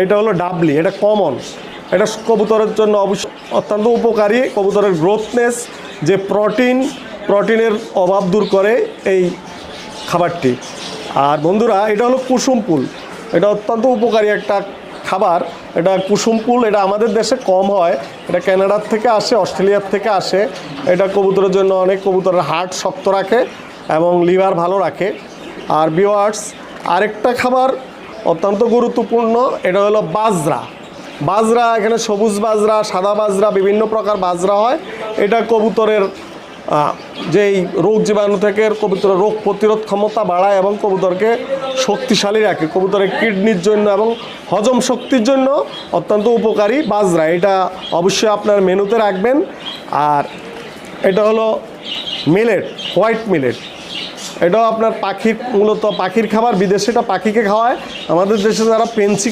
এটা হলো ডাবলি, এটা কমন, এটা কবুতরের জন্য অবশ্যই অত্যন্ত উপকারী। কবুতরের গ্রোথনেস যে প্রোটিনের অভাব দূর করে এই খাবারটি। আর বন্ধুরা, এটা হলো কুসুম ফুল, এটা অত্যন্ত উপকারী একটা খাবার। এটা কুসুম ফুল, এটা আমাদের দেশে কম হয়, এটা কানাডার থেকে আসে, অস্ট্রেলিয়ার থেকে আসে। এটা কবুতরের জন্য অনেক, কবুতরের হার্ট শক্ত রাখে এবং লিভার ভালো রাখে। আর ভিউয়ার্স, আরেকটা খাবার অত্যন্ত গুরুত্বপূর্ণ, এটা হলো বাজরা। এখানে সবুজ বাজরা, সাদা বাজরা, বিভিন্ন প্রকার বাজরা হয়। এটা কবুতরের যেই রোগ জীবাণু থেকে কবুতরের রোগ প্রতিরোধ ক্ষমতা বাড়ায় এবং কবুতরকে শক্তিশালী রাখে। কবুতরের কিডনির জন্য এবং হজম শক্তির জন্য অত্যন্ত উপকারী বাজরা, এটা অবশ্যই আপনার মেনুতে রাখবেন। আর এটা হলো মিলেট, হোয়াইট মিলেট, এটাও আপনার পাখির, মূলত পাখির খাবার। বিদেশে এটা পাখিকে খাওয়ায়, আমাদের দেশে যারা পেন্সি